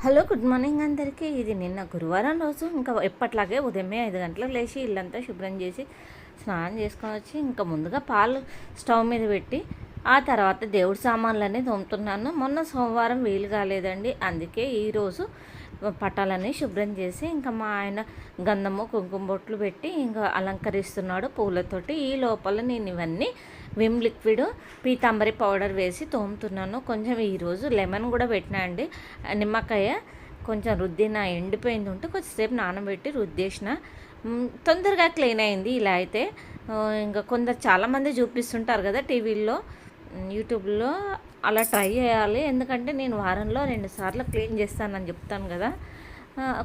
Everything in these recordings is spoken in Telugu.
హలో, గుడ్ మార్నింగ్ అందరికీ. ఇది నిన్న గురువారం రోజు ఇంకా ఎప్పట్లాగే ఉదయమే 5 గంటలకు లేచి ఇల్లంతా శుభ్రం చేసి స్నానం చేసుకొని వచ్చి ఇంకా ముందుగా పాలు స్టవ్ మీద పెట్టి ఆ తర్వాత దేవుడి సామాన్లన్నీ తోముతున్నాను. మొన్న సోమవారం వీలు కాలేదండి, అందుకే ఈరోజు పటాలన్నీ శుభ్రం చేసి ఇంకా మా ఆయన గంధము కుంకుమ బొట్లు పెట్టి ఇంకా అలంకరిస్తున్నాడు పూలతోటి. ఈ లోపల నేను ఇవన్నీ విమ్ లిక్విడ్ పీతాంబరి పౌడర్ వేసి తోముతున్నాను. కొంచెం ఈరోజు లెమన్ కూడా పెట్టినా అండి, నిమ్మకాయ కొంచెం రుద్దిన ఎండిపోయింది ఉంటే కొంచెంసేపు నానబెట్టి రుద్దేసిన తొందరగా క్లీన్ అయింది. ఇలా అయితే ఇంకా కొందరు చాలామంది చూపిస్తుంటారు కదా టీవీల్లో యూట్యూబ్లో, అలా ట్రై చేయాలి. ఎందుకంటే నేను వారంలో 2 సార్లు క్లీన్ చేస్తానని చెప్తాను కదా,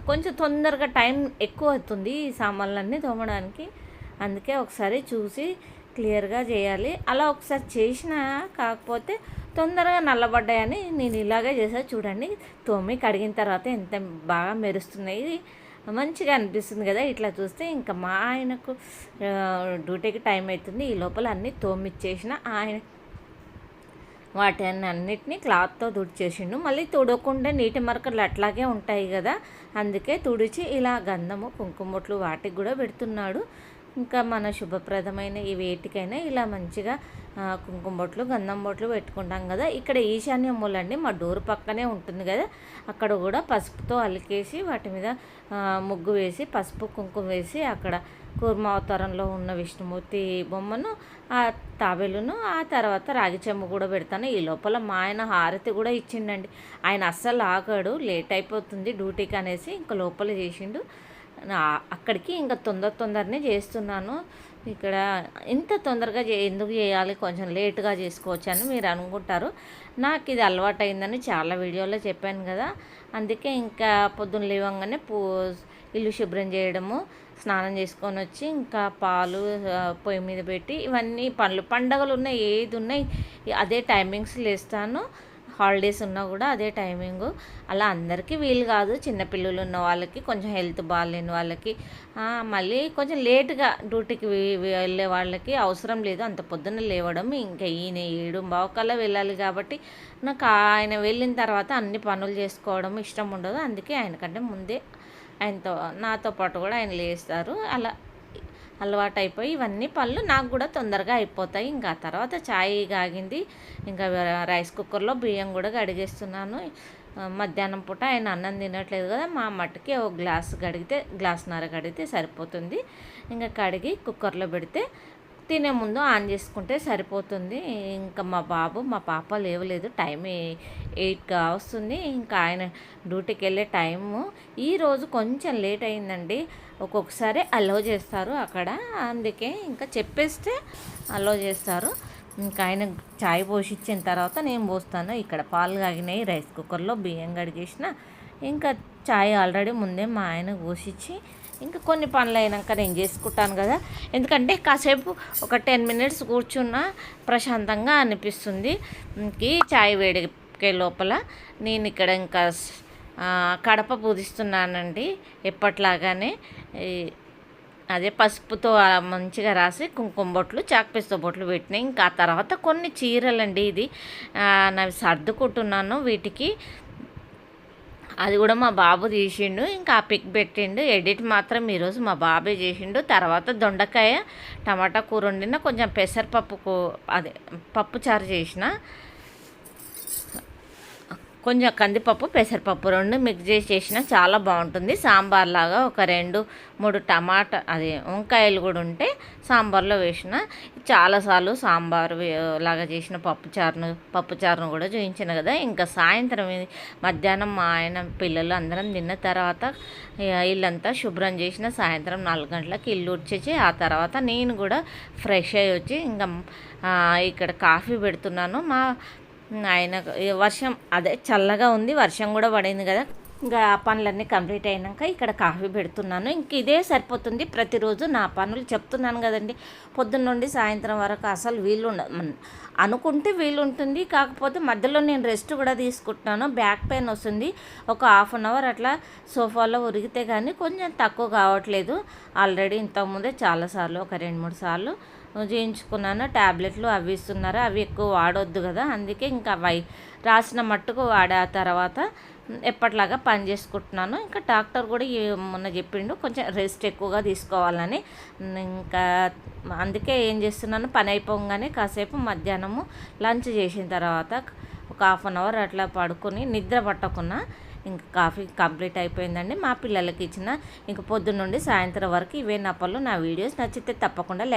కొంచెం తొందరగా టైం ఎక్కువ అవుతుంది ఈ సామాన్లన్నీ తోమడానికి. అందుకే ఒకసారి చూసి క్లియర్గా చేయాలి. అలా ఒకసారి చేసిన కాకపోతే తొందరగా నల్లబడ్డాయని నేను ఇలాగే చేసా. చూడండి, తోమి కడిగిన తర్వాత ఎంత బాగా మెరుస్తున్నాయి, మంచిగా అనిపిస్తుంది కదా ఇట్లా చూస్తే. ఇంకా మా ఆయనకు డ్యూటీకి టైం అవుతుంది, ఈ లోపల అన్నీ తోమిచ్చేసిన. ఆయన వాటిని అన్నిటినీ క్లాత్తో తుడిచేసిండు. మళ్ళీ తుడవకుండా నీటి మరకలు అట్లాగే ఉంటాయి కదా, అందుకే తుడిచి ఇలా గంధము కుంకుమ బొట్లు వాటికి కూడా పెడుతున్నాడు. ఇంకా మన శుభప్రదమైన ఈ వేటికైనా ఇలా మంచిగా కుంకుమ బొట్లు గంధం బొట్లు పెట్టుకుంటాం కదా. ఇక్కడ ఈశాన్య మూలండి మా డోర్ పక్కనే ఉంటుంది కదా, అక్కడ కూడా పసుపుతో అలికేసి వాటి మీద ముగ్గు వేసి పసుపు కుంకుమ వేసి అక్కడ కూర్మ అవతారంలో ఉన్న విష్ణుమూర్తి బొమ్మను ఆ తాబేలును ఆ తర్వాత రాగి చెంబు కూడా పెడతాను. ఈ లోపల మా ఆయన హారతి కూడా ఇచ్చిండండి. ఆయన అస్సలు ఆగాడు, లేట్ అయిపోతుంది డ్యూటీకి అనేసి ఇంకా లోపల చేసిండు. అక్కడికి ఇంకా తొందరనే చేస్తున్నాను. ఇక్కడ ఇంత తొందరగా ఎందుకు చేయాలి, కొంచెం లేట్గా చేసుకోవచ్చు అని మీరు అనుకుంటారు. నాకు ఇది అలవాటు అయిందని చాలా వీడియోలో చెప్పాను కదా, అందుకే ఇంకా పొద్దున్న లేవంగానే ఇల్లు శుభ్రం చేయడము, స్నానం చేసుకొని వచ్చి ఇంకా పాలు పొయ్యి మీద పెట్టి ఇవన్నీ పండగలు ఉన్నాయి ఏది ఉన్నాయి అదే టైమింగ్స్ లేస్తాను. హాలిడేస్ ఉన్నా కూడా అదే టైమింగు. అలా అందరికీ వీలు కాదు, చిన్నపిల్లలు ఉన్న వాళ్ళకి, కొంచెం హెల్త్ బాగాలేని వాళ్ళకి, మళ్ళీ కొంచెం లేటుగా డ్యూటీకి వెళ్ళే వాళ్ళకి అవసరం లేదు అంత పొద్దున్న లేవడం. ఇంకా ఈయన 7:15 వెళ్ళాలి కాబట్టి నాకు ఆయన వెళ్ళిన తర్వాత అన్ని పనులు చేసుకోవడం ఇష్టం ఉండదు. అందుకే ఆయనకంటే ముందే నాతో పాటు కూడా ఆయన లేస్తారు. అలా అలవాటు అయిపోయి ఇవన్నీ పనులు నాకు కూడా తొందరగా అయిపోతాయి. ఇంకా తర్వాత ఛాయ్ కాగింది, ఇంకా రైస్ కుక్కర్లో బియ్యం కూడా కడిగేస్తున్నాను. మధ్యాహ్నం పూట ఆయన అన్నం తినట్లేదు కదా, మా మట్టుకి ఒక గ్లాసున్నర కడిగితే సరిపోతుంది. ఇంకా కడిగి కుక్కర్లో పెడితే తినే ముందు ఆన్ చేసుకుంటే సరిపోతుంది. ఇంకా మా పాప లేవలేదు, టైం 8 వస్తుంది. ఇంకా ఆయన డ్యూటీకి వెళ్ళే టైము ఈరోజు కొంచెం లేట్ అయిందండి. ఒక్కొక్కసారి అలో చేస్తారు అక్కడ, అందుకే ఇంకా చెప్పేస్తే అలో చేస్తారు. ఇంకా ఆయన చాయ్ పోసిచ్చిన తర్వాత నేను పోస్తాను. ఇక్కడ పాలు కాగినాయి, రైస్ కుక్కర్లో బియ్యం కడిగేసిన. ఇంకా చాయ్ ఆల్రెడీ ముందే మా ఆయన పోసిచ్చి ఇంకా కొన్ని పనులు అయినాక నేను చేసుకుంటాను కదా, ఎందుకంటే కాసేపు ఒక 10 మినిట్స్ కూర్చున్నా ప్రశాంతంగా అనిపిస్తుంది. ఈ చాయ్ వేడికే లోపల నేను ఇక్కడ ఇంకా కడప పూజిస్తున్నానండి. ఎప్పట్లాగానే అదే పసుపుతో మంచిగా రాసి కుంకుమ బొట్లు చాక్పీస్తో బొట్లు పెట్టినాయి. ఇంకా ఆ తర్వాత కొన్ని చీరలండి, ఇది నావి సర్దుకుంటున్నాను. వీటికి అది కూడా మా బాబు తీసిండు, ఇంకా ఆ పిక్ పెట్టిండు. ఎడిట్ మాత్రం ఈరోజు మా బాబే చేసిండు. తర్వాత దొండకాయ టమాటా కూర వండిన, కొంచెం పెసరపప్పు పప్పుచారు చేసిన, కొంచెం కందిపప్పు పెసరపప్పు 2 మిక్స్ చేసిన చాలా బాగుంటుంది. సాంబార్ లాగా ఒక 2-3 టమాటా వంకాయలు కూడా ఉంటే సాంబార్లో వేసిన. చాలాసార్లు సాంబార్ లాగా చేసిన పప్పుచారును కూడా చూపించిన కదా. ఇంకా సాయంత్రం మధ్యాహ్నం మా ఆయన పిల్లలు అందరం తిన్న తర్వాత ఇల్లంతా శుభ్రం చేసిన. సాయంత్రం 4 గంటలకు ఇల్లు ఉడ్చేసి ఆ తర్వాత నేను కూడా ఫ్రెష్ అయ్యి వచ్చి ఇంకా ఇక్కడ కాఫీ పెడుతున్నాను. ఆయన వర్షం చల్లగా ఉంది, వర్షం కూడా పడింది కదా, ఇంకా ఆ పనులన్నీ కంప్లీట్ అయినాక ఇక్కడ కాఫీ పెడుతున్నాను. ఇంక ఇదే సరిపోతుంది ప్రతిరోజు నా పనులు. చెప్తున్నాను కదండి, పొద్దున్న నుండి సాయంత్రం వరకు అసలు అనుకుంటే వీలు ఉంటుంది, కాకపోతే మధ్యలో నేను రెస్ట్ కూడా తీసుకుంటున్నాను. బ్యాక్ పెయిన్ వస్తుంది, ఒక 1/2 అవర్ అట్లా సోఫాలో ఉరిగితే కానీ కొంచెం తక్కువ కావట్లేదు. ఆల్రెడీ ఇంతకుముందే చాలాసార్లు ఒక 2-3 సార్లు చేయించుకున్నాను. ట్యాబ్లెట్లు అవి ఇస్తున్నారు, అవి ఎక్కువ వాడొద్దు కదా, అందుకే ఇంకా అవి రాసిన మట్టుకు వాడా తర్వాత ఎప్పటిలాగా పని చేసుకుంటున్నాను. ఇంకా డాక్టర్ కూడా మొన్న చెప్పిండు కొంచెం రెస్ట్ ఎక్కువగా తీసుకోవాలని. ఇంకా అందుకే ఏం చేస్తున్నాను, పని అయిపోగానే కాసేపు మధ్యాహ్నము లంచ్ చేసిన తర్వాత ఒక 1/2 అవర్ అట్లా పడుకొని నిద్ర పట్టకున్నా ఇంకా కాఫీ కంప్లీట్ అయిపోయిందండి. మా పిల్లలకి ఇచ్చిన ఇంక పొద్దున్న నుండి సాయంత్రం వరకు ఇవే నా పనులు. నా వీడియోస్ నచ్చితే తప్పకుండా